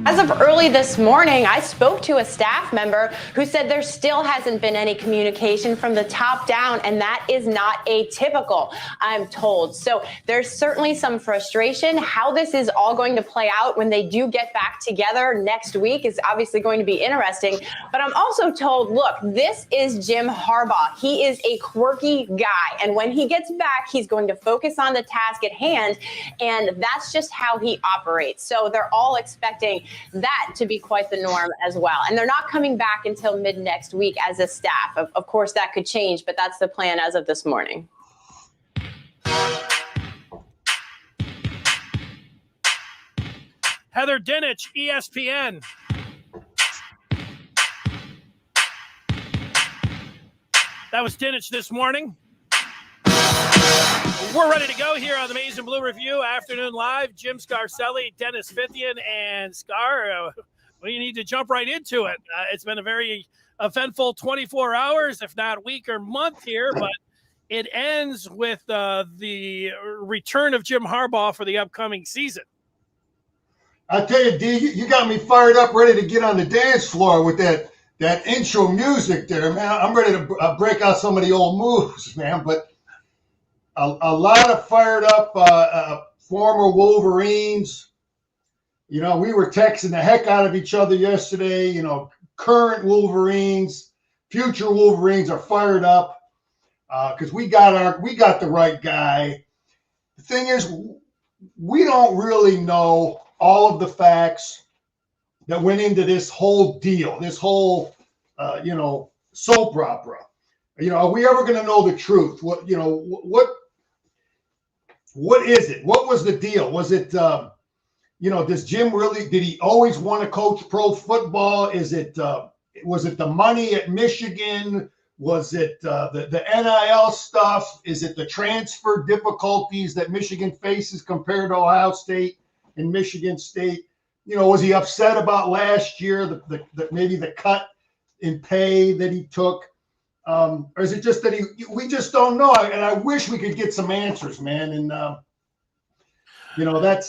As of early this morning, I spoke to a staff member who said there still hasn't been any communication from the top down, and that is not atypical, I'm told. So there's certainly some frustration. How this is all going to play out when they do get back together next week is obviously going to be interesting. But I'm also told, look, this is Jim Harbaugh. He is a quirky guy, and when he gets back, he's going to focus on the task at hand, and that's just how he operates. So they're all expecting that to be quite the norm as well. And they're not coming back until mid next week as a staff. Of course, that could change, but that's the plan as of this morning. Heather Dinich, ESPN. That was Dinich this morning. We're ready to go here on the Maize and Blue Review Afternoon Live. Jim Scarcelli, Dennis Fithian, and Scar. We need to jump right into it. It's been a very eventful 24 hours, if not week or month here, but it ends with the return of Jim Harbaugh for the upcoming season. I tell you, D, you got me fired up, ready to get on the dance floor with that intro music there, man. I'm ready to break out some of the old moves, man, but a lot of fired up former Wolverines. You know, we were texting the heck out of each other yesterday. You know, current Wolverines, future Wolverines are fired up because we got the right guy. The thing is, we don't really know all of the facts that went into this whole deal, this whole soap opera. You know, are we ever going to know the truth? What is it? What was the deal? Was it, does Jim did he always want to coach pro football? Was it the money at Michigan? Was it the NIL stuff? Is it the transfer difficulties that Michigan faces compared to Ohio State and Michigan State? You know, was he upset about last year, maybe the cut in pay that he took? Or is it just that we just don't know? And I wish we could get some answers, man. And,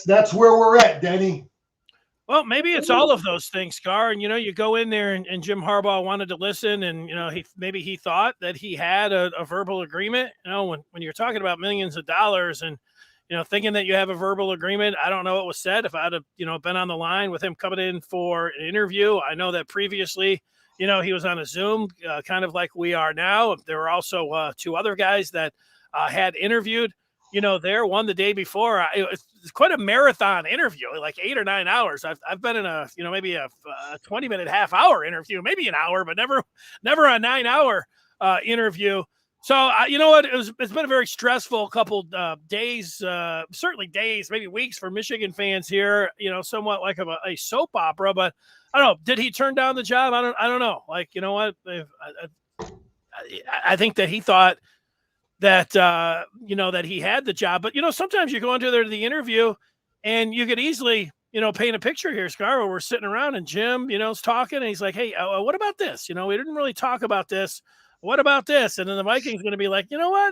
that's where we're at, Denny. Well, maybe it's all of those things, Scar. And, you go in there and Jim Harbaugh wanted to listen. And, he thought that he had a verbal agreement. When you're talking about millions of dollars and, thinking that you have a verbal agreement, I don't know what was said. If I'd have, been on the line with him coming in for an interview, I know that previously, he was on a Zoom, kind of like we are now. There were also two other guys that had interviewed, there. One the day before. It was quite a marathon interview, like 8 or 9 hours. I've been in a, maybe a 20-minute, half-hour interview, maybe an hour, but never a 9-hour interview. So, you know what? It's been a very stressful couple days, certainly days, maybe weeks for Michigan fans here, somewhat like a soap opera, but I don't know. Did he turn down the job? I don't know. Like, you know what? I think that he thought that, that he had the job. But, sometimes you go into there to the interview and you could easily, paint a picture here, Scar, where we're sitting around and Jim, is talking and he's like, hey, what about this? We didn't really talk about this. What about this? And then the Vikings going to be like, you know what?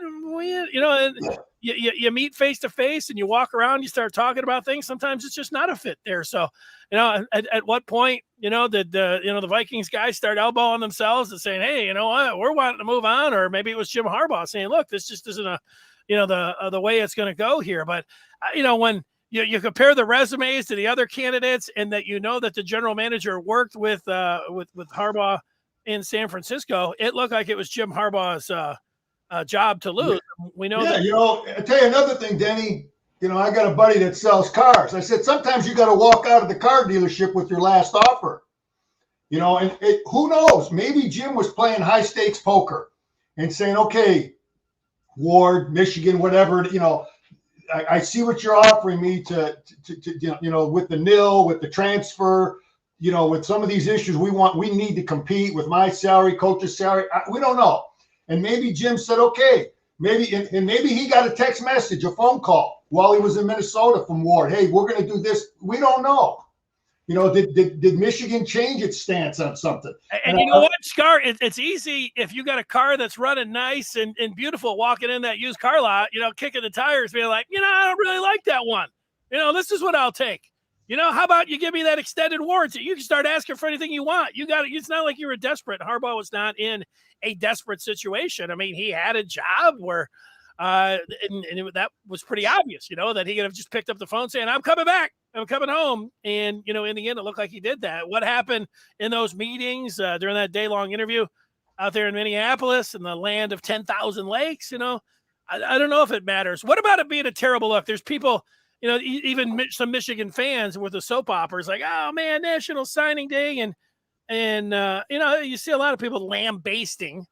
You meet face to face and you walk around, you start talking about things. Sometimes it's just not a fit there. So, at what point, did the Vikings guys start elbowing themselves and saying, hey, you know what? We're wanting to move on. Or maybe it was Jim Harbaugh saying, look, this just isn't the way it's going to go here. But, when you compare the resumes to the other candidates and that, that the general manager worked with Harbaugh in San Francisco, it looked like it was Jim Harbaugh's job to lose. We know that. I tell you another thing, Denny. I got a buddy that sells cars. I said, sometimes you got to walk out of the car dealership with your last offer. And who knows? Maybe Jim was playing high stakes poker and saying, okay, Ward, Michigan, whatever, I see what you're offering me to with the nil, with the transfer, with some of these issues we need to compete with my salary, coach's salary. We don't know. And maybe Jim said, okay, maybe he got a text message, a phone call while he was in Minnesota from Ward. Hey, we're going to do this. We don't know. Did Michigan change its stance on something? And you know what, Scar? It's easy if you got a car that's running nice and beautiful, walking in that used car lot, kicking the tires, being like, I don't really like that one. This is what I'll take. How about you give me that extended warranty? You can start asking for anything you want. You got it. It's not like you were desperate. Harbaugh was not in a desperate situation. I mean, he had a job where, that was pretty obvious, that he could have just picked up the phone saying, I'm coming back. I'm coming home. And, in the end, it looked like he did that. What happened in those meetings during that day-long interview out there in Minneapolis in the land of 10,000 lakes, I don't know if it matters. What about it being a terrible look? There's people, even some Michigan fans with the soap operas like, oh, man, National Signing Day. And you see a lot of people lambasting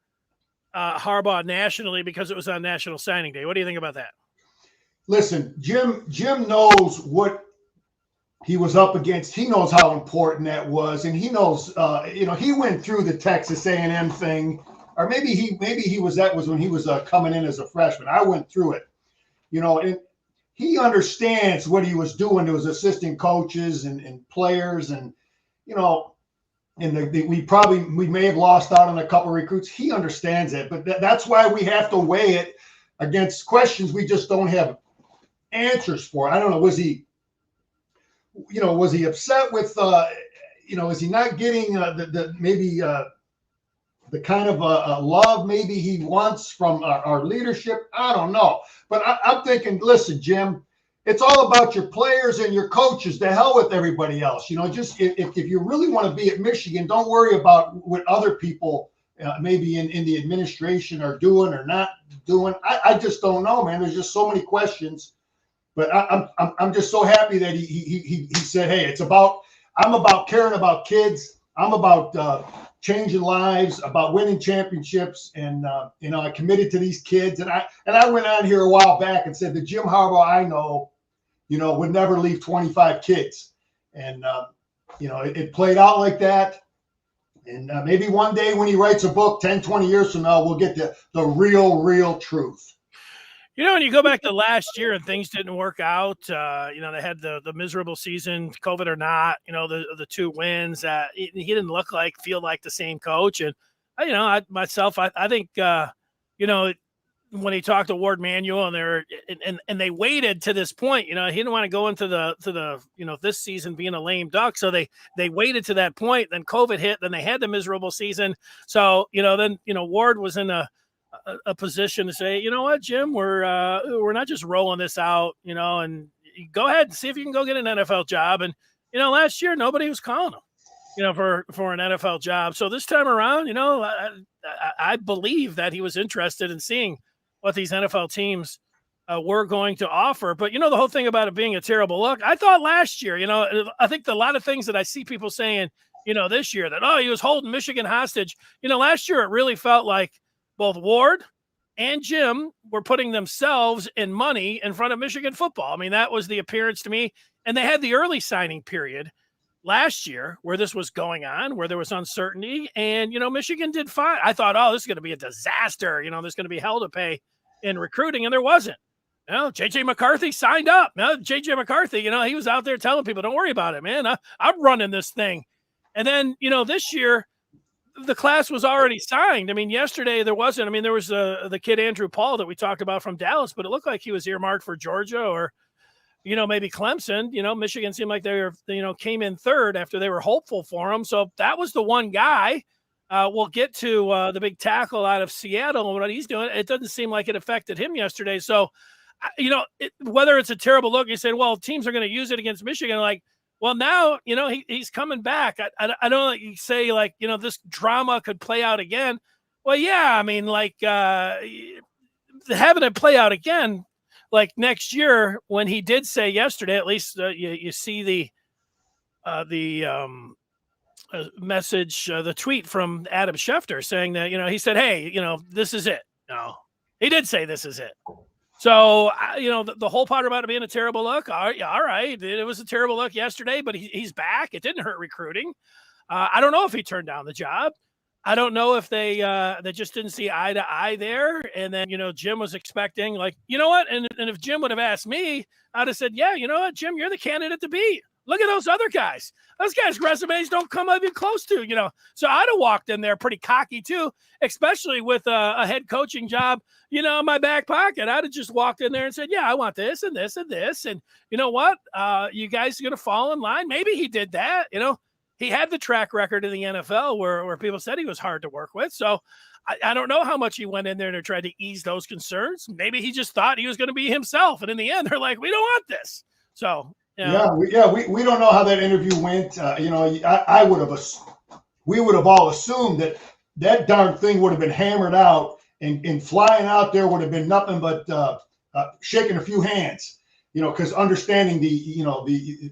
Harbaugh nationally because it was on National Signing Day. What do you think about that? Listen, Jim knows what he was up against. He knows how important that was, and he knows. He went through the Texas A&M thing, or maybe he was when he was coming in as a freshman. I went through it, and he understands what he was doing to his assistant coaches and players, and we may have lost out on a couple of recruits. He understands it, but that's why we have to weigh it against questions we just don't have answers for. I don't know. Was he upset with, is he not getting the kind of love maybe he wants from our leadership? I don't know. But I'm thinking, listen, Jim, it's all about your players and your coaches. To hell with everybody else. Just if you really want to be at Michigan, don't worry about what other people maybe in the administration are doing or not doing. I just don't know, man. There's just so many questions. But I'm just so happy that he said, hey, I'm about caring about kids. I'm about changing lives, about winning championships, and I committed to these kids. And I went on here a while back and said the Jim Harbaugh I know, would never leave 25 kids. And it played out like that. And maybe one day when he writes a book 10, 20 years from now, we'll get the real truth. When you go back to last year and things didn't work out, they had the miserable season, COVID or not, the 2 wins. He didn't feel like the same coach. And, I think, when he talked to Ward Manuel and they waited to this point, he didn't want to go into the this season being a lame duck. So they waited to that point. Then COVID hit. Then they had the miserable season. So, then Ward was in a position to say, you know what, Jim, we're not just rolling this out, and go ahead and see if you can go get an NFL job. And, last year, nobody was calling him, for an NFL job. So this time around, I believe that he was interested in seeing what these NFL teams were going to offer. But, the whole thing about it being a terrible look, I thought last year, I think a lot of things that I see people saying, this year that, he was holding Michigan hostage. Last year, it really felt like both Ward and Jim were putting themselves and money in front of Michigan football. I mean, that was the appearance to me. And they had the early signing period last year where this was going on, where there was uncertainty. And, Michigan did fine. I thought, this is going to be a disaster. There's going to be hell to pay in recruiting. And there wasn't. J.J. McCarthy signed up. J.J. McCarthy, he was out there telling people, don't worry about it, man. I'm running this thing. And then, this year, the class was already signed. I mean, yesterday there wasn't. I mean, there was the kid Andrew Paul that we talked about from Dallas, but it looked like he was earmarked for Georgia or, maybe Clemson. Michigan seemed like they were, came in third after they were hopeful for him. So that was the one guy. We'll get to the big tackle out of Seattle and what he's doing. It doesn't seem like it affected him yesterday. So, whether it's a terrible look, you said, well, teams are going to use it against Michigan. Like, well, now, he's coming back. I don't like you say this drama could play out again. Well, yeah, I mean, having it play out again, like next year when he did say yesterday, at least you see the message, the tweet from Adam Schefter saying that, he said, hey, this is it. No, he did say this is it. So, the whole part about it being a terrible look, all right, it was a terrible look yesterday, but he's back. It didn't hurt recruiting. I don't know if he turned down the job. I don't know if they just didn't see eye to eye there. And then, Jim was expecting, like, you know what? And if Jim would have asked me, I'd have said, yeah, you know what, Jim, you're the candidate to beat. Look at those other guys. Those guys' resumes don't come even close to, So I'd have walked in there pretty cocky too, especially with a head coaching job, in my back pocket. I'd have just walked in there and said, yeah, I want this and this and this. And you know what? You guys are going to fall in line. Maybe he did that. He had the track record in the NFL where people said he was hard to work with. So I don't know how much he went in there to try to ease those concerns. Maybe he just thought he was going to be himself. And in the end, they're like, we don't want this. So, we don't know how that interview went. We would have all assumed that darn thing would have been hammered out and flying out there would have been nothing but shaking a few hands, because understanding the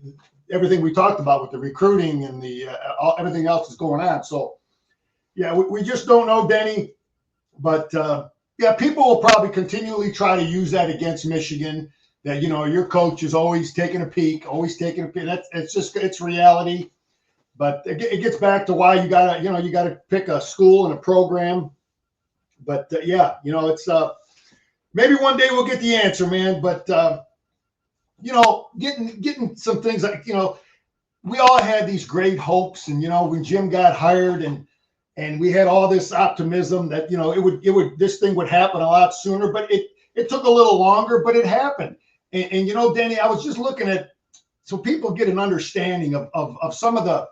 everything we talked about with the recruiting and the everything else is going on. So, yeah, we just don't know, Denny. But, people will probably continually try to use that against Michigan, that, your coach is always taking a peek. It's reality. But it gets back to why you gotta pick a school and a program. But, it's maybe one day we'll get the answer, man. But, getting some things like, we all had these great hopes. And, when Jim got hired and we had all this optimism that, this thing would happen a lot sooner, but it took a little longer, but it happened. And Danny, I was just looking at, so people get an understanding of some of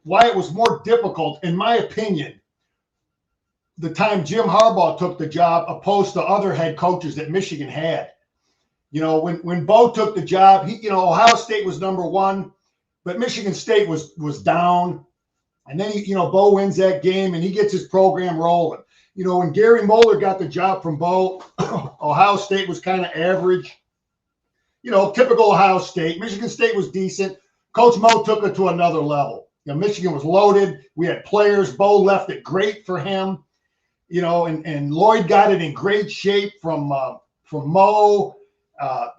why it was more difficult, in my opinion, the time Jim Harbaugh took the job opposed to other head coaches that Michigan had. When Bo took the job, Ohio State was number one, but Michigan State was down. And then Bo wins that game and he gets his program rolling. When Gary Moeller got the job from Bo, Ohio State was kind of average. Typical Ohio State. Michigan State was decent. Coach Mo took it to another level. Michigan was loaded. We had players. Bo left it great for him. And Lloyd got it in great shape from Mo.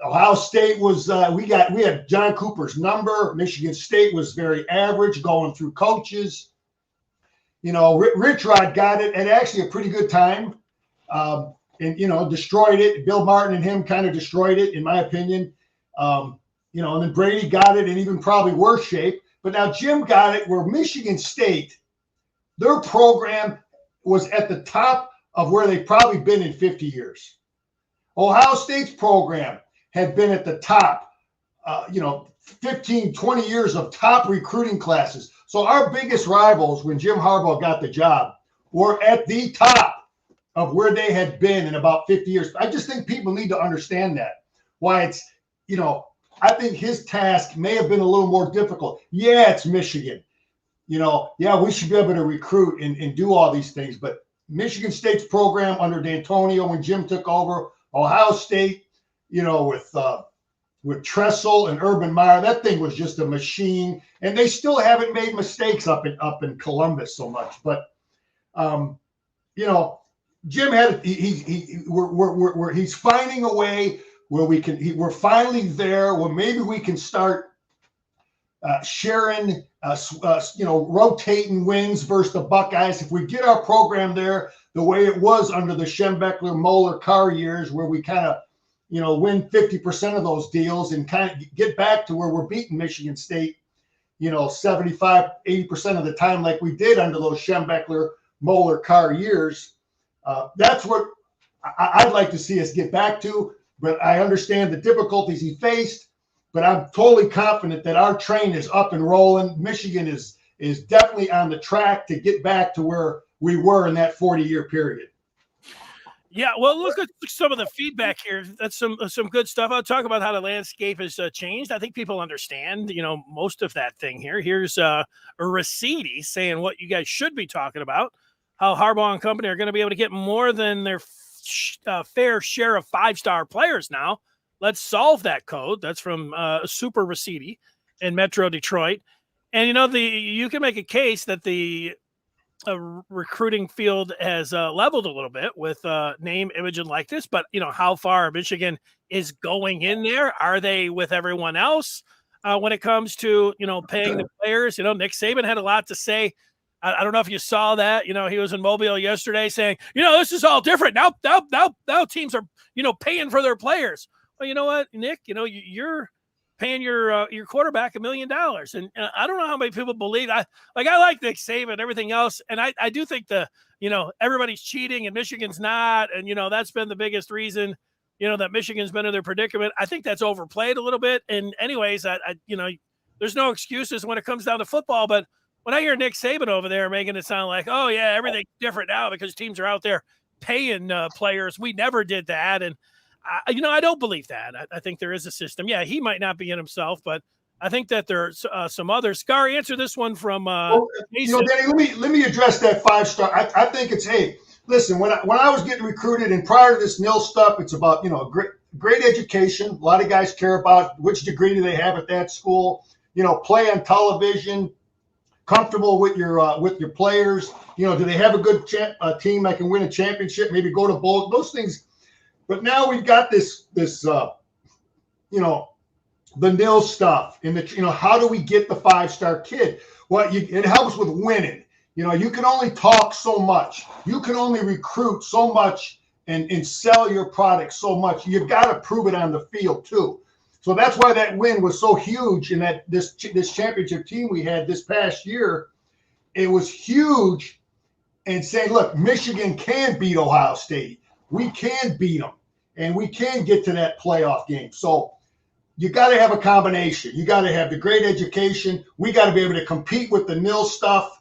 Ohio State was we had John Cooper's number. Michigan State was very average going through coaches. Rich Rod got it at actually a pretty good time, and destroyed it. Bill Martin and him kind of destroyed it, in my opinion. And then Brady got it in even probably worse shape. But now Jim got it where Michigan State, their program was at the top of where they've probably been in 50 years. Ohio State's program had been at the top, 15, 20 years of top recruiting classes. So our biggest rivals when Jim Harbaugh got the job were at the top of where they had been in about 50 years. I just think people need to understand that. Why it's, I think his task may have been a little more difficult. Yeah, it's Michigan. We should be able to recruit and do all these things. But Michigan State's program under D'Antonio when Jim took over, Ohio State, with Tressel and Urban Meyer, that thing was just a machine. And they still haven't made mistakes up in Columbus so much. But Jim had he's finding a way where we're finally there where maybe we can start sharing, rotating wins versus the Buckeyes. If we get our program there the way it was under the Schembechler, Moeller, Carr years, where we kind of, win 50% of those deals and kind of get back to where we're beating Michigan State, 75, 80% of the time like we did under those Schembechler, Moeller, Carr years. That's what I'd like to see us get back to. But I understand the difficulties he faced. But I'm totally confident that our train is up and rolling. Michigan is definitely on the track to get back to where we were in that 40-year period. Yeah, well, look at some of the feedback here. That's some good stuff. I'll talk about how the landscape has changed. I think people understand, most of that thing here. Here's a Ricidi saying what you guys should be talking about, how Harbaugh and company are going to be able to get more than their fair share of five-star players now. Let's solve that code. That's from Super Ricidi in Metro Detroit. And, you can make a case that the recruiting field has leveled a little bit with name, image, and likeness. But, how far Michigan is going in there? Are they with everyone else when it comes to, paying the players? Nick Saban had a lot to say. I don't know if you saw that. He was in Mobile yesterday saying, this is all different. Now teams are, paying for their players. Well, you know what, Nick, you're paying your quarterback $1 million. And I don't know how many people believe I like Nick Saban and everything else. And I do think everybody's cheating and Michigan's not. And, that's been the biggest reason, that Michigan's been in their predicament. I think that's overplayed a little bit. And anyways, there's no excuses when it comes down to football. But when I hear Nick Saban over there making it sound like, oh yeah, everything's different now because teams are out there paying players. We never did that. And I don't believe that. I think there is a system. Yeah, he might not be in himself, but I think that there's some others. Scar, answer this one from Danny, let me address that 5-star. I think it's, hey, listen, when I was getting recruited and prior to this nil stuff, it's about, great education. A lot of guys care about which degree do they have at that school, play on television, comfortable with your players. Do they have a good team that can win a championship, maybe go to bowl, those things. But now we've got this the nil stuff and how do we get the 5-star kid? Well, it helps with winning. You can only talk so much. You can only recruit so much and sell your product so much. You've got to prove it on the field too. So that's why that win was so huge in that this championship team we had this past year. It was huge and saying, look, Michigan can beat Ohio State. We can beat them, and we can get to that playoff game. So you got to have a combination. You got to have the great education. We got to be able to compete with the nil stuff,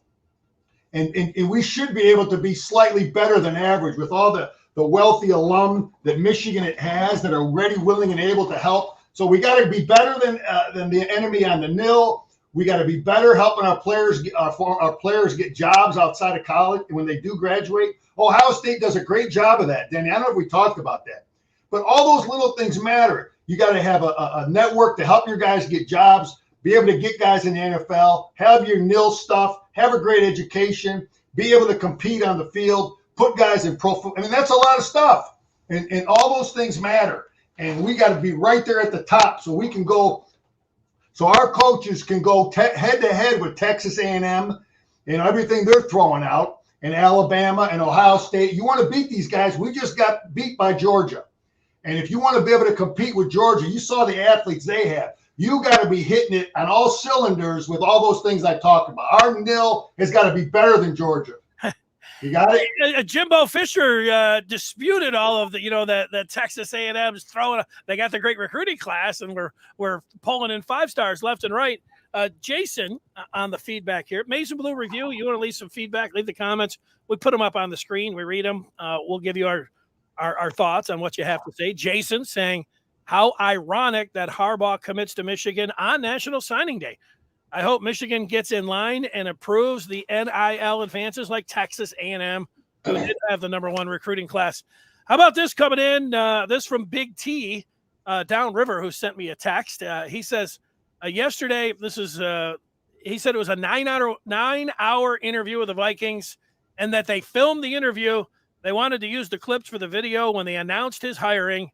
and we should be able to be slightly better than average with all the wealthy alum that Michigan has that are ready, willing, and able to help. So we got to be better than the enemy on the nil. We got to be better helping our players get jobs outside of college when they do graduate. Ohio State does a great job of that, Danny. I don't know if we talked about that. But all those little things matter. You got to have a network to help your guys get jobs, be able to get guys in the NFL, have your nil stuff, have a great education, be able to compete on the field, put guys in pro. I mean, that's a lot of stuff. And all those things matter. And we got to be right there at the top so we can go. So our coaches can go head to head with Texas A&M and everything they're throwing out, and Alabama and Ohio State. You want to beat these guys. We just got beat by Georgia. And if you want to be able to compete with Georgia, you saw the athletes they have. You got to be hitting it on all cylinders with all those things I talked about. Our nil has got to be better than Georgia. You got it? Jimbo Fisher disputed all of the, that Texas A&M's throwing. They got the great recruiting class, and we're pulling in 5-stars left and right. Jason on the feedback here. Mason Blue Review. You want to leave some feedback? Leave the comments. We put them up on the screen. We read them. We'll give you our thoughts on what you have to say. Jason saying, how ironic that Harbaugh commits to Michigan on National Signing Day. I hope Michigan gets in line and approves the NIL advances like Texas A&M, who did have the #1 recruiting class. How about this coming in? This from Big T downriver, who sent me a text. He says, yesterday, he said it was a 9-hour interview with the Vikings, and that they filmed the interview. They wanted to use the clips for the video when they announced his hiring.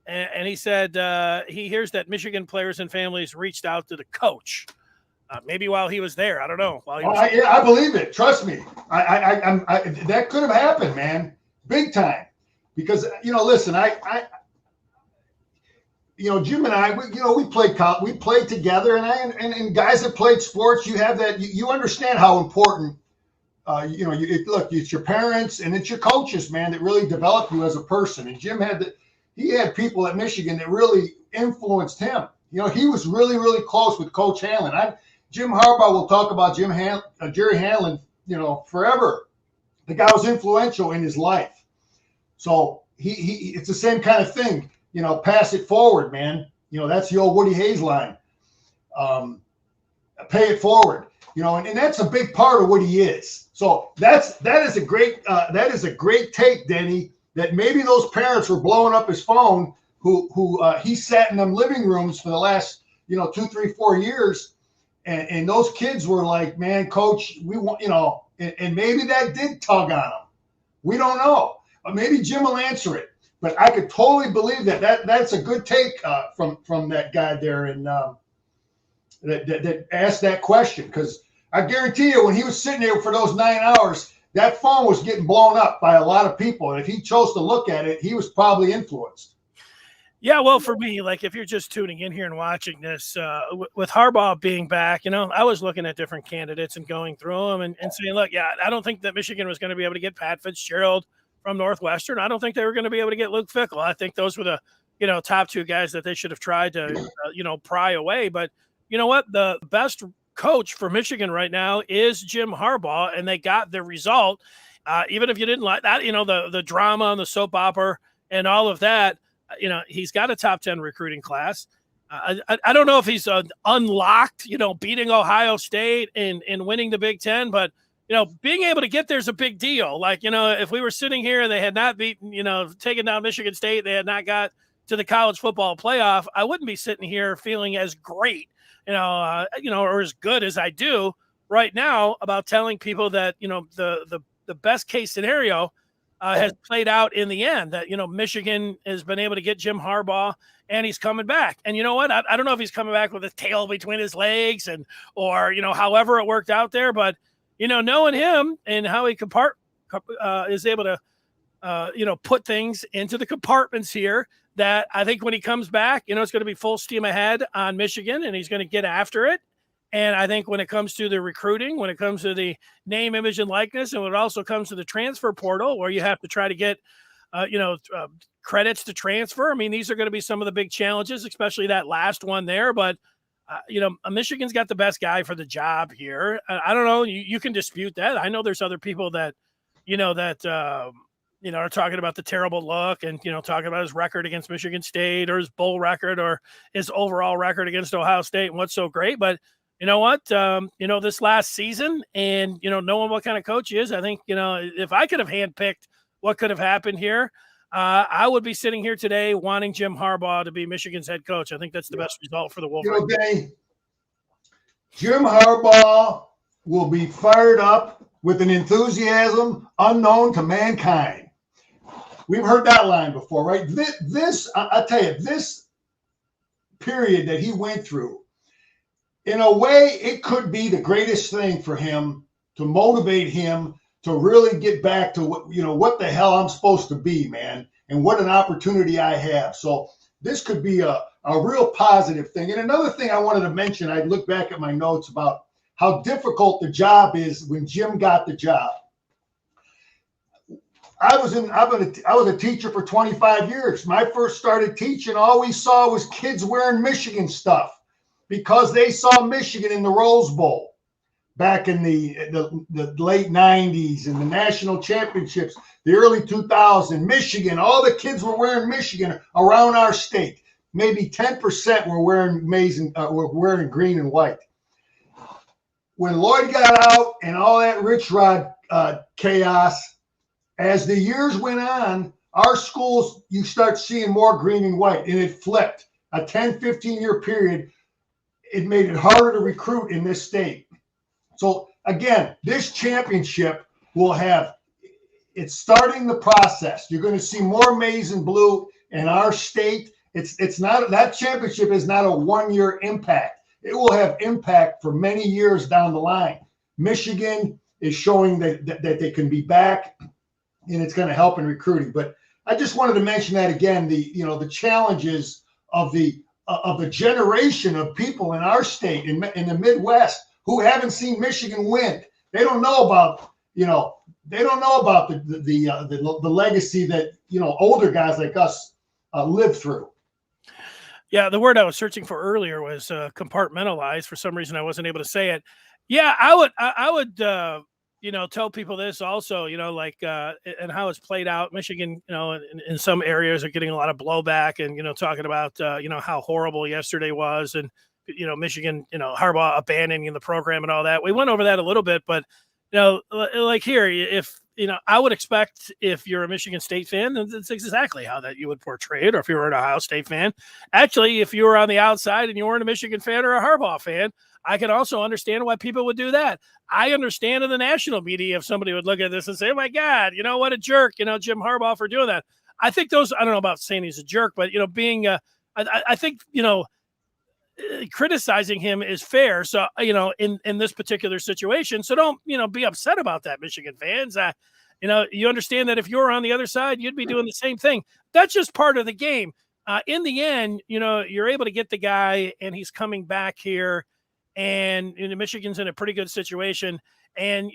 And he said he hears that Michigan players and families reached out to the coach. Maybe while he was there. I don't know. I believe it. Trust me. That could have happened, man. Big time. Because, listen, Jim and I, we played together, and guys that played sports, you have that, you understand how important, look, it's your parents and it's your coaches, man, that really develop you as a person. And Jim he had people at Michigan that really influenced him. He was really, really close with Coach Hanlon. Jim Harbaugh will talk about Jerry Hanlon, forever. The guy was influential in his life. So it's the same kind of thing. Pass it forward, man. That's the old Woody Hayes line. Pay it forward. And that's a big part of what he is. So that is a great take, Denny. That maybe those parents were blowing up his phone. Who he sat in them living rooms for the last 2, 3, 4 years, and those kids were like, man, coach, we want and maybe that did tug on him. We don't know. Maybe Jim will answer it. But I could totally believe that's a good take from that guy there, and that asked that question, because I guarantee you, when he was sitting there for those 9 hours, that phone was getting blown up by a lot of people, and if he chose to look at it, he was probably influenced. Yeah, well, for me, like if you're just tuning in here and watching this, with Harbaugh being back, I was looking at different candidates and going through them and saying, look, yeah, I don't think that Michigan was going to be able to get Pat Fitzgerald from Northwestern. I don't think they were going to be able to get Luke Fickell. I think those were the, top two guys that they should have tried to, pry away. But you know what? The best coach for Michigan right now is Jim Harbaugh, and they got the result. Even if you didn't like that, the drama and the soap opera and all of that. He's got a top 10 recruiting class. I don't know if he's unlocked, beating Ohio State and winning the Big Ten, but, being able to get there is a big deal. Like, if we were sitting here and they had not beaten, taken down Michigan State, they had not got to the college football playoff, I wouldn't be sitting here feeling as great, or as good as I do right now about telling people that, the best case scenario has played out in the end, that, Michigan has been able to get Jim Harbaugh and he's coming back. And you know what? I don't know if he's coming back with his tail between his legs or however it worked out there, but, knowing him and how he is able to, put things into the compartments here, that I think when he comes back, it's going to be full steam ahead on Michigan and he's going to get after it. And I think when it comes to the recruiting, when it comes to the name, image, and likeness, and when it also comes to the transfer portal, where you have to try to get, credits to transfer. I mean, these are going to be some of the big challenges, especially that last one there. But, Michigan's got the best guy for the job here. I don't know. You can dispute that. I know there's other people that, are talking about the terrible look and, talking about his record against Michigan State or his bowl record or his overall record against Ohio State and what's so great. But you know what? This last season and, knowing what kind of coach he is, I think, if I could have handpicked what could have happened here, I would be sitting here today wanting Jim Harbaugh to be Michigan's head coach. I think that's the best result for the Wolverines. Danny, Jim Harbaugh will be fired up with an enthusiasm unknown to mankind. We've heard that line before, right? I tell you, this period that he went through, in a way, it could be the greatest thing for him to motivate him to really get back to what the hell I'm supposed to be, man, and what an opportunity I have. So this could be a real positive thing. And another thing I wanted to mention, I look back at my notes about how difficult the job is when Jim got the job. I was a teacher for 25 years. When I first started teaching, all we saw was kids wearing Michigan stuff, because they saw Michigan in the Rose Bowl back in the late 90s and the national championships, the early 2000s. Michigan, all the kids were wearing Michigan around our state. Maybe 10% were wearing green and white. When Lloyd got out and all that Rich Rod chaos, as the years went on, our schools, you start seeing more green and white, and it flipped. A 10, 15-year period, it made it harder to recruit in this state. So again, this championship it's starting the process. You're going to see more maize and blue in our state. It's not, that championship is not a one-year impact. It will have impact for many years down the line. Michigan is showing that they can be back, and it's going to help in recruiting. But I just wanted to mention that again, the challenges of the generation of people in our state, in the Midwest, who haven't seen Michigan win. They don't know about, the legacy that, older guys like us lived through. Yeah, the word I was searching for earlier was compartmentalized. For some reason, I wasn't able to say it. Yeah, I would tell people this also, and how it's played out. Michigan, in some areas are getting a lot of blowback and, talking about, how horrible yesterday was and, Michigan, Harbaugh abandoning the program and all that. We went over that a little bit, but, like here, if, I would expect if you're a Michigan State fan, that's exactly how that you would portray it. Or if you were an Ohio State fan, actually, if you were on the outside and you weren't a Michigan fan or a Harbaugh fan, I can also understand why people would do that. I understand in the national media if somebody would look at this and say, oh my God, what a jerk, Jim Harbaugh for doing that. I think I don't know about saying he's a jerk, but, being, I think, criticizing him is fair. So, in this particular situation, so don't, be upset about that, Michigan fans. You understand that if you're on the other side, you'd be doing the same thing. That's just part of the game. in the end, you're able to get the guy, and he's coming back here, and Michigan's in a pretty good situation. And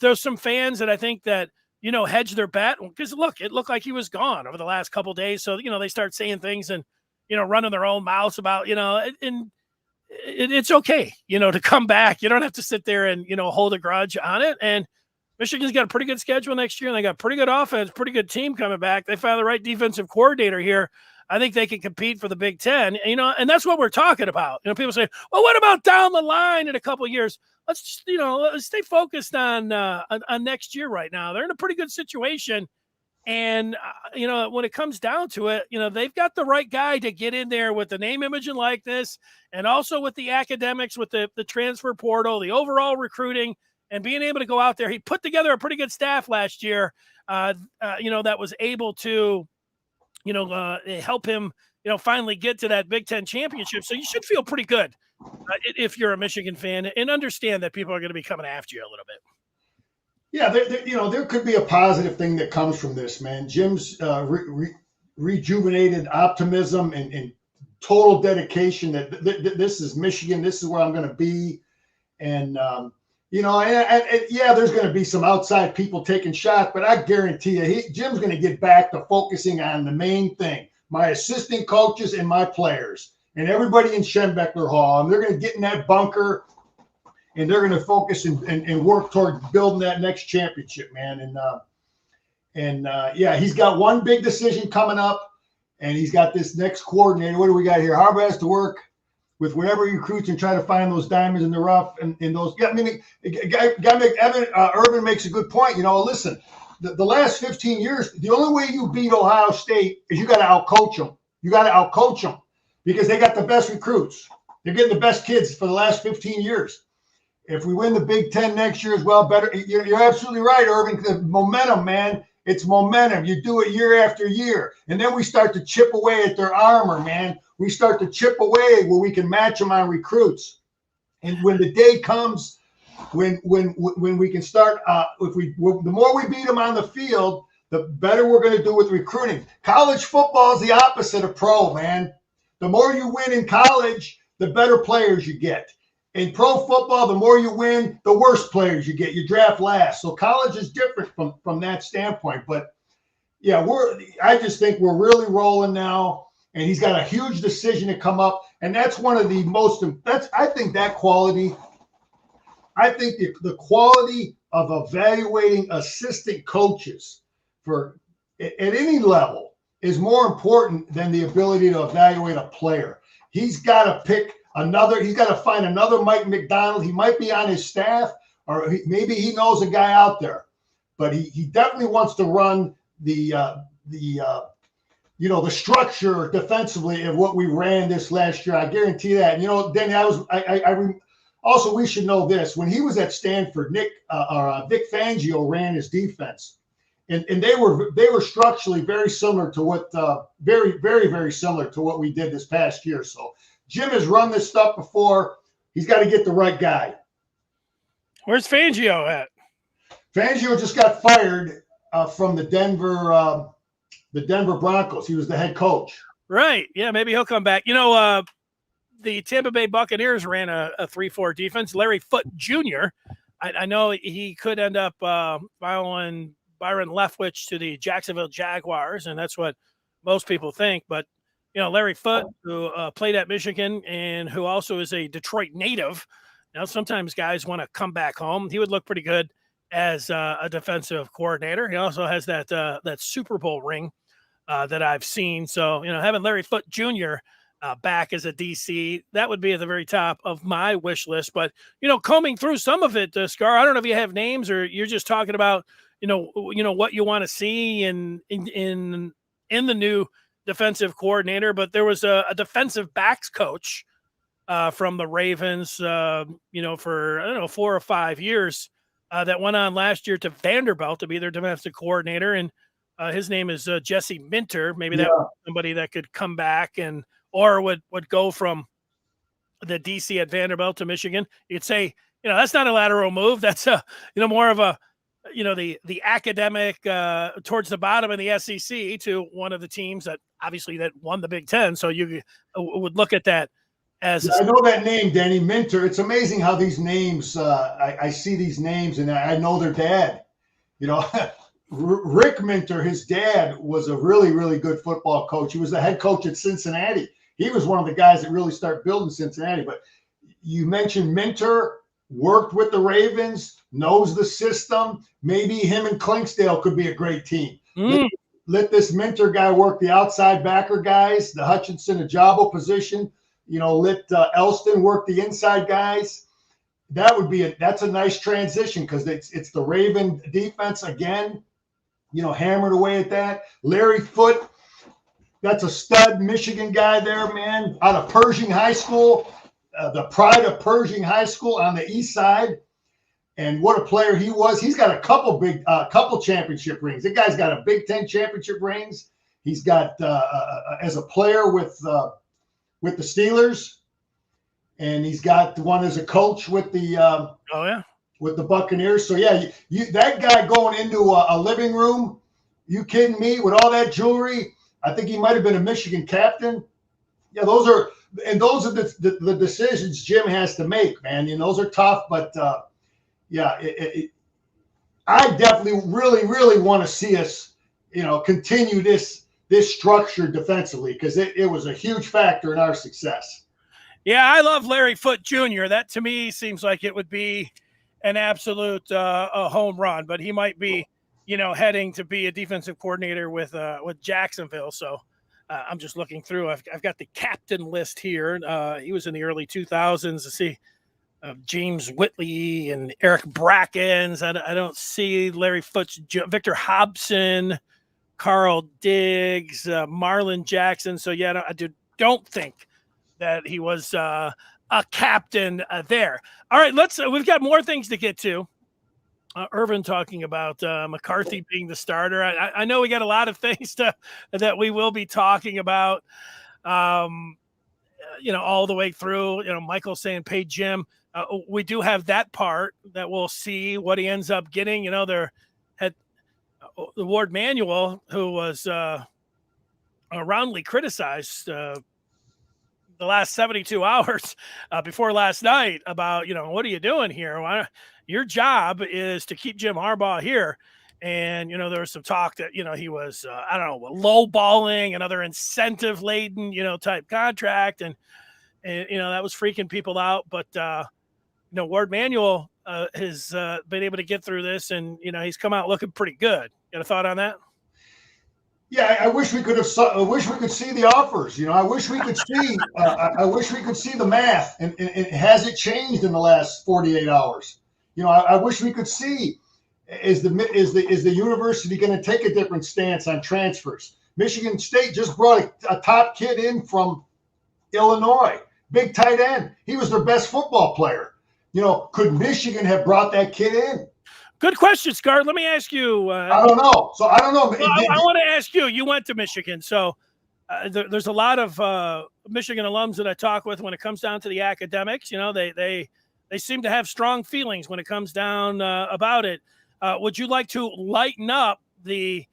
there's some fans that I think that hedge their bet because look, it looked like he was gone over the last couple of days. So they start saying things and running their own mouths about and it's okay to come back. You don't have to sit there and hold a grudge on it. And Michigan's got a pretty good schedule next year, and they got pretty good offense, pretty good team coming back. They found the right defensive coordinator here. I think they can compete for the Big Ten, and that's what we're talking about. People say, well, what about down the line in a couple of years? Let's just, let's stay focused on next year right now. They're in a pretty good situation. And, when it comes down to it, they've got the right guy to get in there with the name, image, and likeness, and also with the academics, with the transfer portal, the overall recruiting, and being able to go out there. He put together a pretty good staff last year, that was able to, help him, finally get to that Big Ten championship. So you should feel pretty good if you're a Michigan fan and understand that people are going to be coming after you a little bit. Yeah, there could be a positive thing that comes from this, man. Jim's rejuvenated optimism and total dedication that this is Michigan. This is where I'm going to be. And, yeah, there's going to be some outside people taking shots, but I guarantee you, Jim's going to get back to focusing on the main thing, my assistant coaches and my players and everybody in Schembechler Hall. And they're going to get in that bunker, and they're going to focus and work toward building that next championship, man. Yeah, he's got one big decision coming up, and he's got this next coordinator. What do we got here? Harbaugh has to work with whatever he recruits and try to find those diamonds in the rough and in those. Yeah, I mean, Urban makes a good point. Listen, the last 15 years, the only way you beat Ohio State is you got to outcoach them. You got to outcoach them because they got the best recruits. They're getting the best kids for the last 15 years. If we win the Big Ten next year as well, better. You're absolutely right, Irvin. The momentum, man. It's momentum. You do it year after year. And then we start to chip away at their armor, man. We start to chip away where we can match them on recruits. And when the day comes, when we can start, the more we beat them on the field, the better we're going to do with recruiting. College football is the opposite of pro, man. The more you win in college, the better players you get. In pro football, the more you win, the worse players you get. You draft last. So college is different from that standpoint. But yeah, I just think we're really rolling now. And he's got a huge decision to come up. And that's one of the most, I think the quality of evaluating assistant coaches at any level is more important than the ability to evaluate a player. He's got to find another Mike McDonald. He might be on his staff, or maybe he knows a guy out there, but he definitely wants to run the structure defensively of what we ran this last year. I guarantee that. And, Danny, also, we should know this. When he was at Stanford, Vic Fangio ran his defense, and they were structurally very similar to what very, very, very similar to what we did this past year. So Jim has run this stuff before. He's got to get the right guy. Where's Fangio at? Fangio just got fired from the Denver Broncos. He was the head coach. Right. Yeah, maybe he'll come back. The Tampa Bay Buccaneers ran a 3-4 defense. Larry Foote Jr., I know he could end up following Byron Leftwich to the Jacksonville Jaguars, and that's what most people think. But, Larry Foote, who played at Michigan and who also is a Detroit native, sometimes guys want to come back home. He would look pretty good as a defensive coordinator. He also has that Super Bowl ring that I've seen. So, having Larry Foote Jr. Back as a DC, that would be at the very top of my wish list. But, combing through some of it, Scar, I don't know if you have names or you're just talking about, what you want to see in the new defensive coordinator. But there was a defensive backs coach from the Ravens, for, 4 or 5 years that went on last year to Vanderbilt to be their defensive coordinator. And his name is Jesse Minter. Maybe that was somebody that could come back or would go from the DC at Vanderbilt to Michigan. You'd say, that's not a lateral move. That's more of a the academic towards the bottom in the SEC to one of the teams that obviously that won the Big Ten. So you would look at that as I know that name, Danny Minter. It's amazing how these names, I see these names and I know their dad. Rick Minter, his dad, was a really, really good football coach. He was the head coach at Cincinnati. He was one of the guys that really started building Cincinnati. But you mentioned Minter, worked with the Ravens, knows the system. Maybe him and Clinksdale could be a great team. Let this Minter guy work the outside backer guys, the Hutchinson Ajabo position. Let Elston work the inside guys. That's a nice transition because it's the Raven defense again. Hammered away at that. Larry Foote, that's a stud Michigan guy there, man, out of Pershing High School, the pride of Pershing High School on the east side. And what a player he was. He's got a couple championship rings. The guy's got a Big Ten championship rings. He's got as a player with the Steelers, and he's got one as a coach with the with the Buccaneers. So yeah, that guy going into a living room, you kidding me? With all that jewelry, I think he might have been a Michigan captain. Yeah, those are the decisions Jim has to make, man. Those are tough, but I definitely really, really want to see us, continue this structure defensively because it was a huge factor in our success. Yeah, I love Larry Foote Jr. That to me seems like it would be an absolute a home run, but he might be, heading to be a defensive coordinator with Jacksonville. So I'm just looking through. I've got the captain list here. He was in the early 2000s. To see James Whitley and Eric Brackens. I don't see Larry Foote, Victor Hobson, Carl Diggs, Marlon Jackson. So yeah, I don't think that he was a captain there. All right, we've got more things to get to. Irvin talking about McCarthy being the starter. I know we got a lot of things that we will be talking about, all the way through. Michael saying pay Jim. We do have that part that we'll see what he ends up getting. There had Ward Manuel, who was roundly criticized the last 72 hours before last night about, what are you doing here? Your job is to keep Jim Harbaugh here. And, there was some talk that, he was, lowballing another incentive laden, type contract. And, that was freaking people out. But, Ward Manuel has been able to get through this and, he's come out looking pretty good. Got a thought on that? Yeah, I wish we could have. I wish we could see the offers. I wish we could see. I wish we could see the math. And has it changed in the last 48 hours? I wish we could see. Is the university going to take a different stance on transfers? Michigan State just brought a top kid in from Illinois, big tight end. He was their best football player. Could Michigan have brought that kid in? Good question, Scar. Let me ask you. I don't know. So I don't know. Well, I want to ask you. You went to Michigan, so there's a lot of Michigan alums that I talk with when it comes down to the academics. They seem to have strong feelings when it comes down about it. Would you like to lighten up the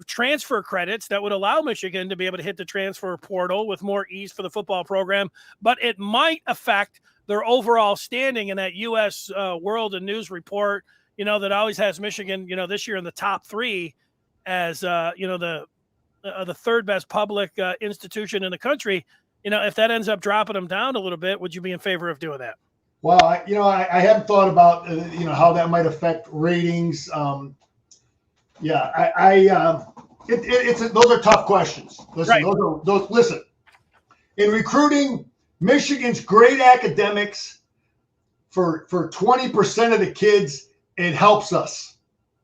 transfer credits that would allow Michigan to be able to hit the transfer portal with more ease for the football program, but it might affect their overall standing in that U.S. World and News report, that always has Michigan, this year in the top 3 as, the third best public institution in the country. If that ends up dropping them down a little bit, would you be in favor of doing that? Well, I haven't thought about, how that might affect ratings. Those are tough questions. Listen, right. Listen, in recruiting, Michigan's great academics for 20% of the kids, it helps us.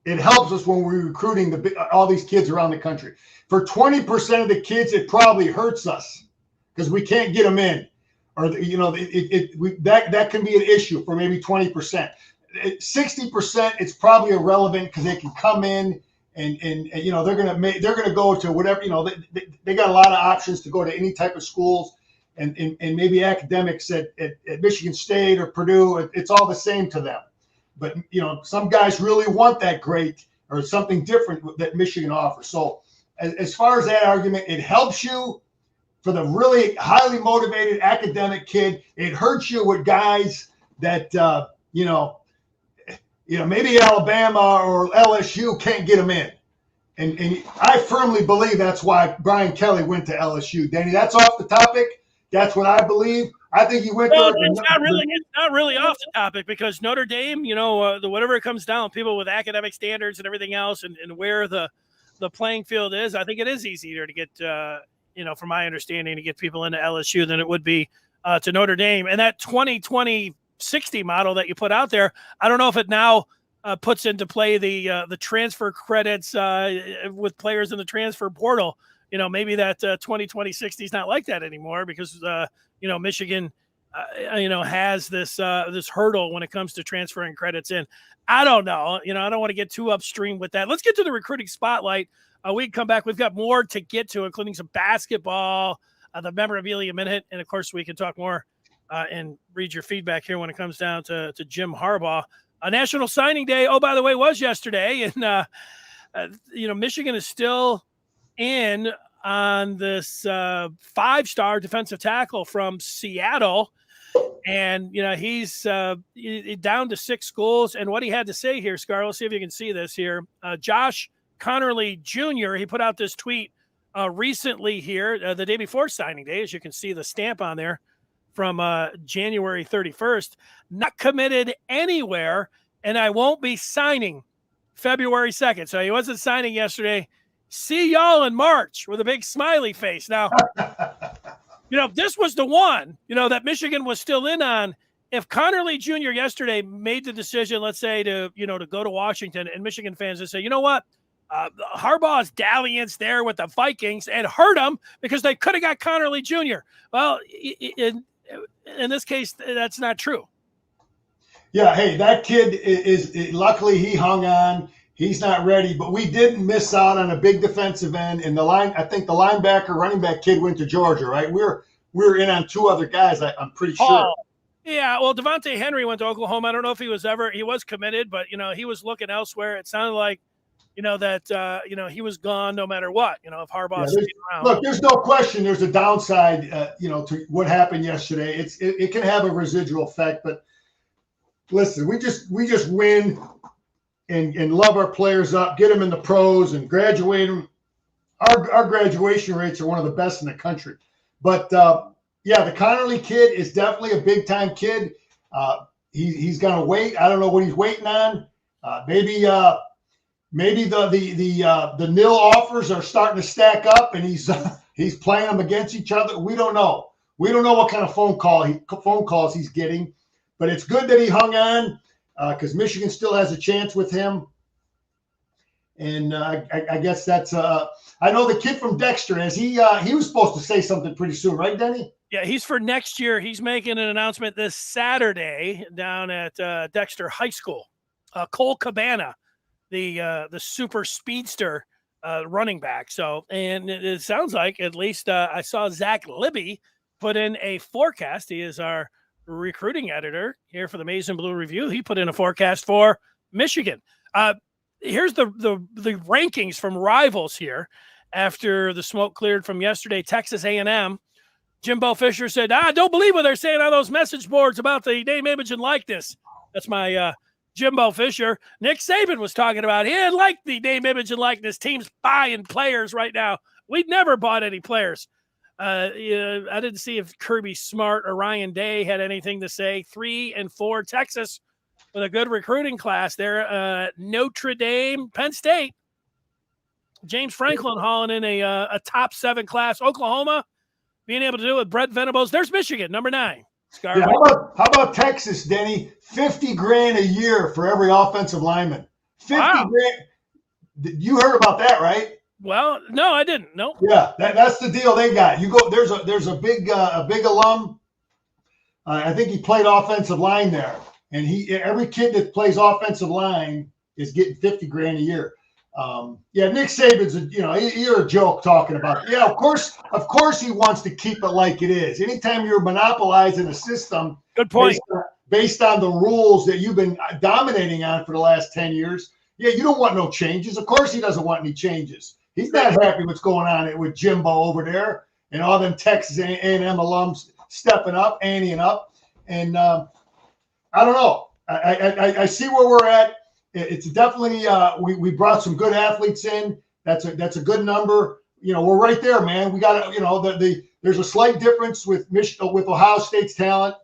It helps us when we're recruiting all these kids around the country. For 20% of the kids, it probably hurts us because we can't get them in. Or, that can be an issue for maybe 20%. 60%, it's probably irrelevant because they can come in and they're gonna go to whatever, they got a lot of options to go to any type of schools. And maybe academics at Michigan State or Purdue, it's all the same to them. but some guys really want that great or something different that Michigan offers. So as far as that argument, it helps you for the really highly motivated academic kid. It hurts you with guys that maybe Alabama or LSU can't get them in. And I firmly believe that's why Brian Kelly went to LSU. Danny, that's off the topic. That's what I believe. I think he went there. It's not really off the topic, because Notre Dame, whatever it comes down, people with academic standards and everything else, and where the playing field is, I think it is easier to get, from my understanding, to get people into LSU than it would be to Notre Dame. And that 20-20-60 model that you put out there, I don't know if it now puts into play the transfer credits with players in the transfer portal. Maybe that 20-20-60 is not like that anymore, because Michigan has this hurdle when it comes to transferring credits in. I don't know. I don't want to get too upstream with that. Let's get to the recruiting spotlight. We come back. We've got more to get to, including some basketball, the Memorabilia Minute, and of course we can talk more and read your feedback here when it comes down to Jim Harbaugh. National Signing Day, oh, by the way, was yesterday, and Michigan is still in on this 5-star defensive tackle from Seattle, and he's down to 6 schools. And what he had to say here, Scar, let's see if you can see this here. Josh Connerly Jr., he put out this tweet recently here, the day before signing day, as you can see the stamp on there, from January 31st. Not committed anywhere, and I won't be signing February 2nd. So he wasn't signing yesterday. See y'all in March, with a big smiley face. Now, this was the one, that Michigan was still in on. If Connerly Jr. yesterday made the decision, let's say, to go to Washington, and Michigan fans would say, you know what? Harbaugh's dalliance there with the Vikings and hurt them because they could have got Connerly Jr. Well, in this case, that's not true. Yeah, hey, that kid is luckily he hung on. He's not ready, but we didn't miss out on a big defensive end. And I think the linebacker, running back kid went to Georgia, right? We're in on 2 other guys, I'm pretty sure. Yeah, well, Devontae Henry went to Oklahoma. I don't know if he was committed, but, he was looking elsewhere. It sounded like, that, he was gone no matter what, if Harbaugh stayed around. Look, there's no question there's a downside, to what happened yesterday. It can have a residual effect, but listen, we just win and love our players up, get them in the pros and graduate them. Our graduation rates are one of the best in the country. But, the Connerly kid is definitely a big-time kid. He's going to wait. I don't know what he's waiting on. Maybe the nil offers are starting to stack up, and he's playing them against each other. We don't know. We don't know what kind of phone calls he's getting. But it's good that he hung on, because Michigan still has a chance with him. And I guess that's I know the kid from Dexter, he was supposed to say something pretty soon, right, Denny? Yeah, he's for next year. He's making an announcement this Saturday down at Dexter High School. Cole Cabana, the super speedster running back. So, and it sounds like, at least I saw Zach Libby put in a forecast. He is our recruiting editor here for the Maize and Blue Review. He put in a forecast for Michigan. Here's the rankings from Rivals here after the smoke cleared from yesterday. Texas A&M. Jimbo Fisher said, don't believe what they're saying on those message boards about the name, image, and likeness. That's my Jimbo Fisher. Nick Saban was talking about he didn't like the name, image, and likeness. Teams buying players right now. We'd never bought any players. I didn't see if Kirby Smart or Ryan Day had anything to say. 3 and 4 Texas with a good recruiting class there. Notre Dame, Penn State. James Franklin hauling in a top 7 class. Oklahoma being able to do it with Brett Venables. There's Michigan, number 9. Yeah, how about Texas, Denny? $50,000 a year for every offensive lineman. $50,000. You heard about that, right? Well, no, I didn't. No. Yeah, that's the deal they got. You go. There's a big alum. I think he played offensive line there, and every kid that plays offensive line is getting $50,000 a year. Nick Saban's you're a joke talking about it. Yeah, of course he wants to keep it like it is. Anytime you're monopolizing a system, good point, based on the rules that you've been dominating on for the last 10 years, yeah, you don't want no changes. Of course he doesn't want any changes. He's not happy what's going on with Jimbo over there and all them Texas A&M alums stepping up, anteing up. And I don't know. I see where we're at. It's definitely we brought some good athletes in. That's a good number. We're right there, man. We got to, there's a slight difference with Ohio State's talent.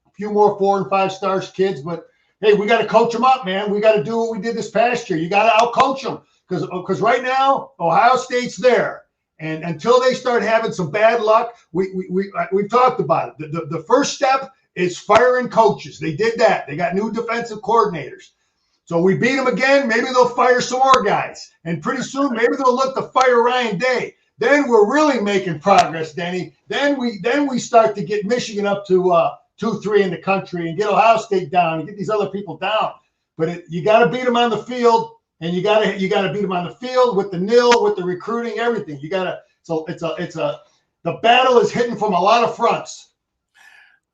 A few more 4 and 5 stars kids, but hey, we got to coach them up, man. We got to do what we did this past year. You got to out-coach them because right now Ohio State's there, and until they start having some bad luck, we've talked about it. The first step is firing coaches. They did that. They got new defensive coordinators. So we beat them again. Maybe they'll fire some more guys, and pretty soon maybe they'll look to fire Ryan Day. Then we're really making progress, Denny. Then we start to get Michigan up to 2-3 in the country and get Ohio State down and get these other people down. But you got to beat them on the field, and you got to beat them on the field with the nil, with the recruiting, everything. You got to. So the battle is hitting from a lot of fronts.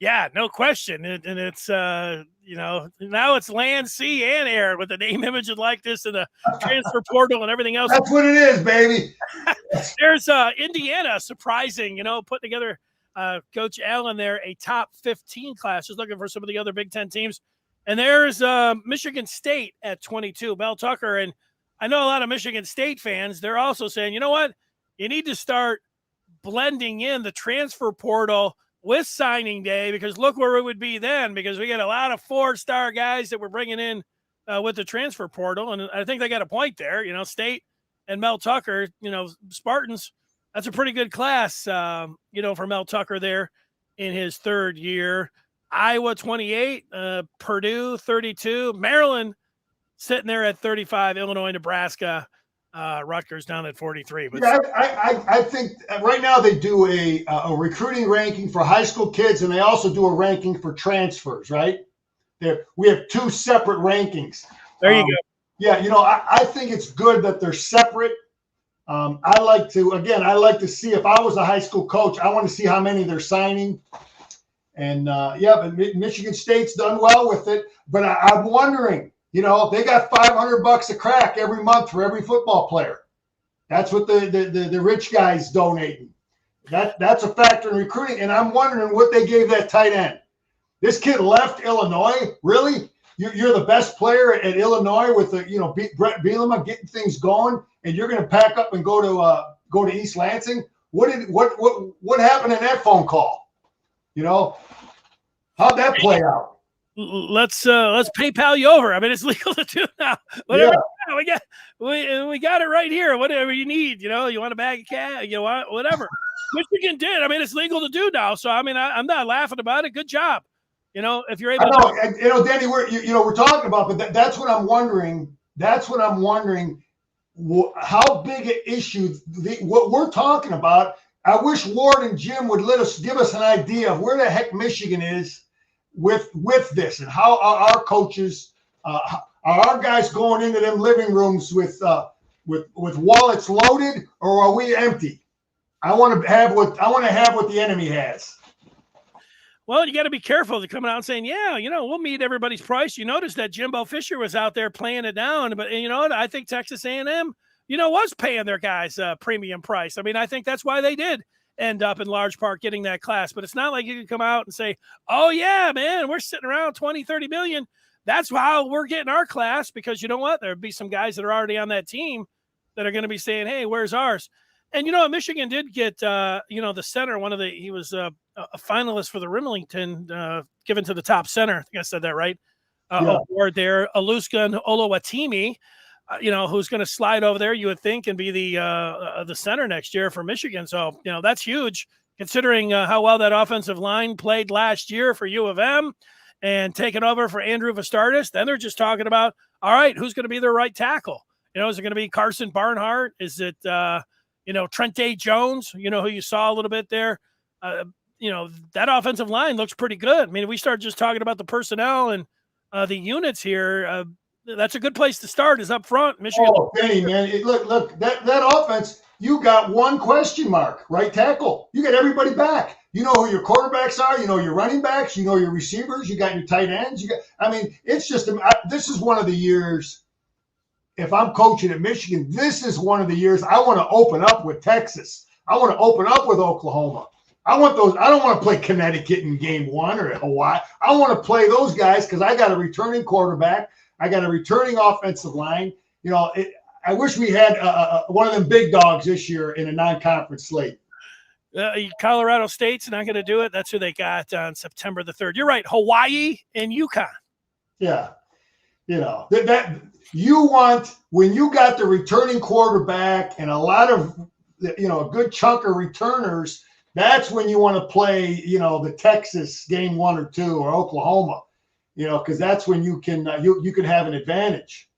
Yeah, no question. And it's, now it's land, sea, and air with the name, image, and likeness and the transfer portal and everything else. That's what it is, baby. There's Indiana surprising, putting together Coach Allen there, a top 15 class, just looking for some of the other Big Ten teams. And there's Michigan State at 22, Mel Tucker. And I know a lot of Michigan State fans, they're also saying, you know what? You need to start blending in the transfer portal with signing day, because look where it would be then, because we get a lot of 4-star guys that we're bringing in with the transfer portal. And I think they got a point there, State and Mel Tucker, Spartans, that's a pretty good class, for Mel Tucker there in his third year. Iowa 28, Purdue 32, Maryland sitting there at 35, Illinois, Nebraska, Rutgers down at 43. But yeah, I think right now they do a recruiting ranking for high school kids, and they also do a ranking for transfers, right? We have 2 separate rankings. There you go. Yeah, I think it's good that they're separate. I like to see, if I was a high school coach, I want to see how many they're signing. And but Michigan State's done well with it. But I'm wondering, they got $500 a crack every month for every football player. That's what the rich guys donating. That's a factor in recruiting. And I'm wondering what they gave that tight end. This kid left Illinois. Really? You're the best player at Illinois with Brett Bielema getting things going, and you're going to pack up and go to East Lansing. What happened in that phone call? How'd that play out? Let's PayPal you over. I mean, it's legal to do now. Whatever. Yeah. We got it right here. Whatever you need, you want a bag of cash, whatever. Michigan did. I mean, it's legal to do now. So I mean, I'm not laughing about it. Good job. If you're able to. Danny, we're talking about, but that's what I'm wondering. That's what I'm wondering. How big an issue what we're talking about. I wish Ward and Jim would give us an idea of where the heck Michigan is with this, and how our coaches, are our guys going into them living rooms with wallets loaded, or are we empty? I want to have what the enemy has. Well, you got to be careful to coming out and saying, yeah, we'll meet everybody's price. You notice that Jimbo Fisher was out there playing it down, but you know what? I think Texas A&M, was paying their guys a premium price. I mean, I think that's why they did end up in large part getting that class. But it's not like you can come out and say, oh, yeah, man, we're sitting around 20, 30 million. That's how we're getting our class, because you know what? There'd be some guys that are already on that team that are going to be saying, hey, where's ours? And, Michigan did get, the center, he was a finalist for the Rimlington, given to the top center. I think I said that right. Award there, Aluska Olowatimi, who's going to slide over there, you would think, and be the center next year for Michigan. So, that's huge considering how well that offensive line played last year for U of M and taking over for Andrew Vastardis. Then they're just talking about, all right, who's going to be their right tackle? Is it going to be Carson Barnhart? Is it, Trente Jones, who you saw a little bit there? That offensive line looks pretty good. I mean, if we start just talking about the personnel and the units here, that's a good place to start, is up front. Michigan. Oh, Benny, man. Look, that offense, you got one question mark, right tackle. You got everybody back. You know who your quarterbacks are. You know your running backs. You know your receivers. You got your tight ends. I mean, it's just this is one of the years. If I'm coaching at Michigan, this is one of the years I want to open up with Texas. I want to open up with Oklahoma. I want those. I don't want to play Connecticut in game one or Hawaii. I want to play those guys because I got a returning quarterback. I got a returning offensive line. You know, I wish we had one of them big dogs this year in a non-conference slate. Colorado State's not going to do it. That's who they got on September the 3rd. You're right. Hawaii and UConn. Yeah. You know, that you want when you got the returning quarterback and a lot of, you know, a good chunk of returners, that's when you want to play, you know, the Texas game 1 or 2 or Oklahoma, you know, because that's when you can you can have an advantage.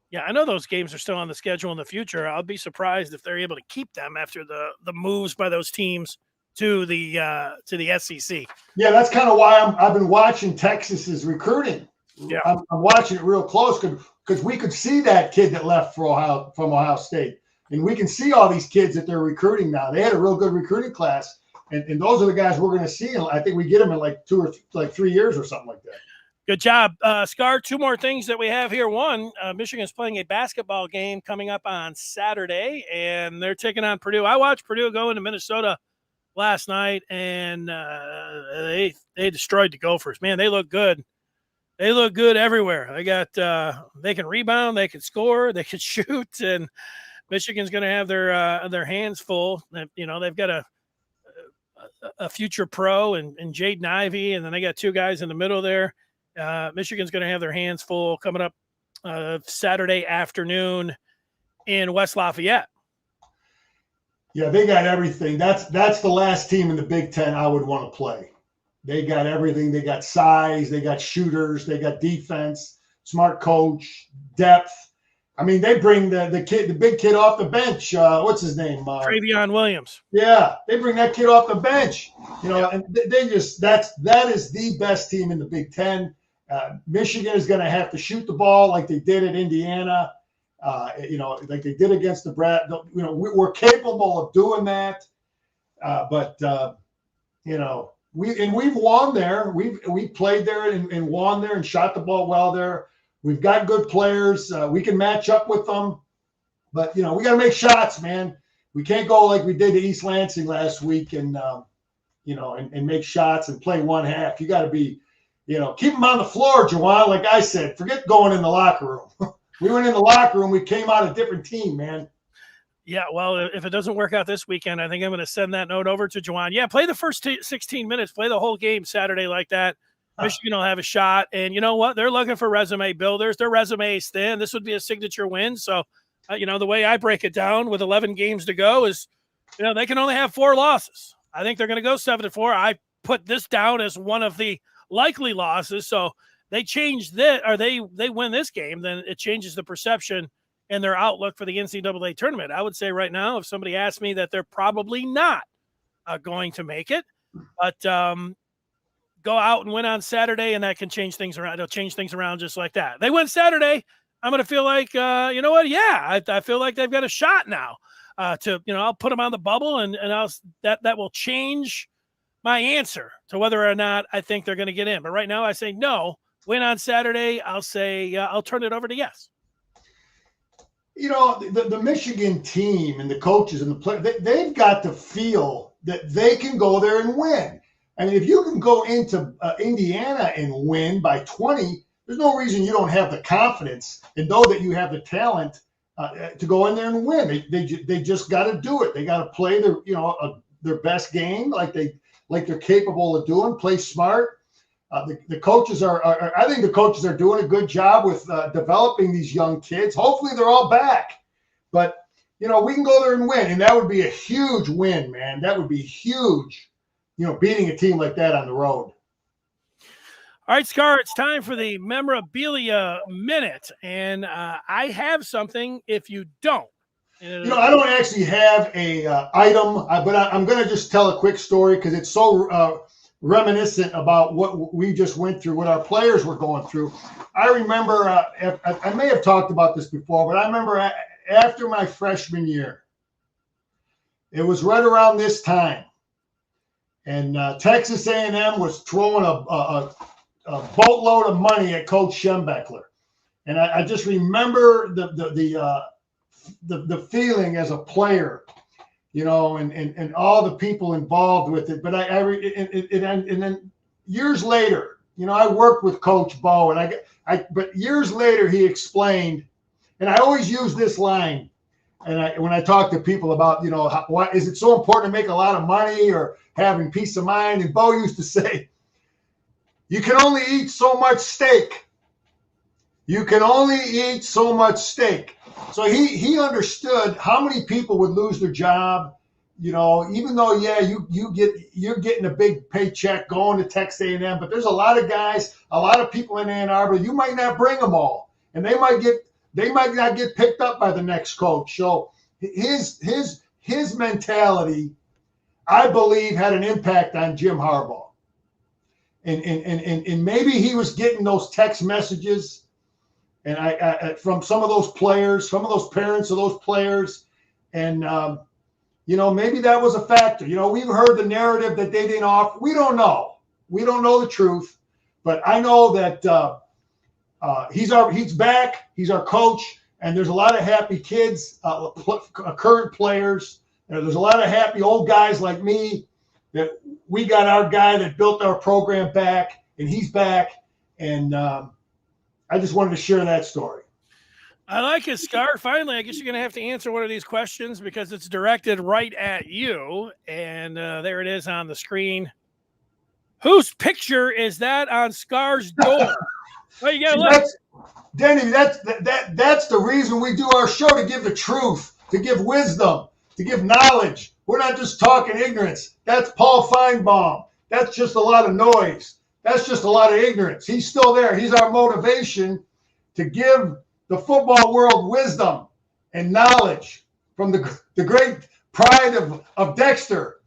Yeah, I know those games are still on the schedule in the future. I'll be surprised if they're able to keep them after the moves by those teams to the SEC. Yeah, that's kind of why I've been watching Texas's recruiting. Yeah, I'm watching it real close because we could see that kid that left from Ohio State, and we can see all these kids that they're recruiting now. They had a real good recruiting class, and those are the guys we're going to see. And I think we get them in like 2 or 3 years or something like that. good job, Scar. 2 more things that we have here. One, Michigan's playing a basketball game coming up on Saturday, and they're taking on Purdue. I watched Purdue go into Minnesota last night, and they destroyed the Gophers. Man, they look good. They look good everywhere. They can rebound, they can score, they can shoot, and Michigan's going to have their hands full. You know, they've got a future pro and Jaden Ivey, and then they got 2 guys in the middle there. Michigan's going to have their hands full coming up Saturday afternoon in West Lafayette. Yeah, they got everything. That's the last team in the Big Ten I would want to play. They got everything. They got size. They got shooters. They got defense, smart coach, depth. I mean, they bring the big kid off the bench. What's his name? Travion Williams. Yeah, they bring that kid off the bench. You know, and they just that is the best team in the Big Ten. Michigan is going to have to shoot the ball like they did at Indiana. You know, like they did against the You know, we're capable of doing that. But you know. We've won there. We played there and won there and shot the ball well there. We've got good players. We can match up with them, but you know we got to make shots, man. We can't go like we did to East Lansing last week and you know and make shots and play one half. You got to be, you know, keep them on the floor, Juwan. Like I said, forget going in the locker room. We went in the locker room. We came out a different team, man. Yeah, well, if it doesn't work out this weekend, I think I'm going to send that note over to Juwan. Yeah, play the first 16 minutes, play the whole game Saturday like that. Michigan will have a shot. And you know what? They're looking for resume builders. Their resume is thin. This would be a signature win. So, you know, the way I break it down with 11 games to go is, you know, they can only have 4 losses. I think they're going to go 7-4. I put this down as one of the likely losses. So they change that, or they win this game, then it changes the perception and their outlook for the NCAA tournament. I would say right now, if somebody asked me, that they're probably not going to make it, but go out and win on Saturday, and that can change things around. It'll change things around just like that. They win Saturday, I'm going to feel like, you know what? Yeah, I feel like they've got a shot now to, you know, I'll put them on the bubble, and that will change my answer to whether or not I think they're going to get in. But right now I say no. Win on Saturday, I'll say I'll turn it over to yes. You know, the Michigan team and the coaches and the players, they've got to feel that they can go there and win. I mean, if you can go into Indiana and win by 20, there's no reason you don't have the confidence and know that you have the talent to go in there and win. They just got to do it. They got to play their best game like they're capable of doing. Play smart. The coaches I think the coaches are doing a good job with developing these young kids. Hopefully they're all back, but you know, we can go there and win, and that would be a huge win, man. That would be huge, you know, beating a team like that on the road. All right, Scar, it's time for the Memorabilia Minute, and I have something if you don't. You know, I don't actually have a item, but I'm going to just tell a quick story because it's so reminiscent about what we just went through, what our players were going through. I remember, I may have talked about this before, but I remember after my freshman year, it was right around this time. and Texas A&M was throwing a boatload of money at Coach Schembechler. And I just remember the feeling as a player, you know, and all the people involved with it. But and then years later, you know, I worked with Coach Bo, and but years later he explained, and I always use this line, and when I talk to people about, you know, why is it so important to make a lot of money or having peace of mind? And Bo used to say, you can only eat so much steak. You can only eat so much steak. So he understood how many people would lose their job, you know, even though, yeah, you're getting a big paycheck going to Texas A&M, but there's a lot of guys, a lot of people in Ann Arbor, you might not bring them all, and they might not get picked up by the next coach. So his mentality, I believe, had an impact on Jim Harbaugh. And maybe he was getting those text messages and I from some of those players, some of those parents of those players. And, you know, maybe that was a factor. You know, we've heard the narrative that they didn't offer. We don't know. We don't know the truth. But I know that he's back. He's our coach. And there's a lot of happy kids, current players. There's a lot of happy old guys like me that we got our guy that built our program back, and he's back. And I just wanted to share that story. I like it, Scar. Finally, I guess you're going to have to answer one of these questions because it's directed right at you. And there it is on the screen. Whose picture is that on Scar's door? Well, you got to look. Denny, that's the reason we do our show, to give the truth, to give wisdom, to give knowledge. We're not just talking ignorance. That's Paul Feinbaum. That's just a lot of noise. That's just a lot of ignorance. He's still there. He's our motivation to give the football world wisdom and knowledge from the great pride of Dexter,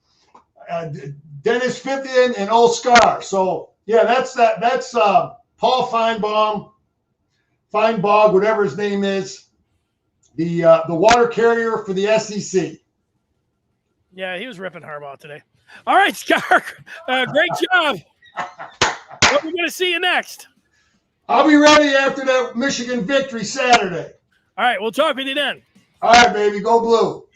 Dennis Fithian, and Old Scar. So yeah, that's Paul Feinbaum, Feinbaugh, whatever his name is, the water carrier for the SEC. Yeah, he was ripping Harbaugh today. All right, Scar, great job. What are we going to see you next? I'll be ready after that Michigan victory Saturday. All right, we'll talk with you then. All right, baby. Go Blue.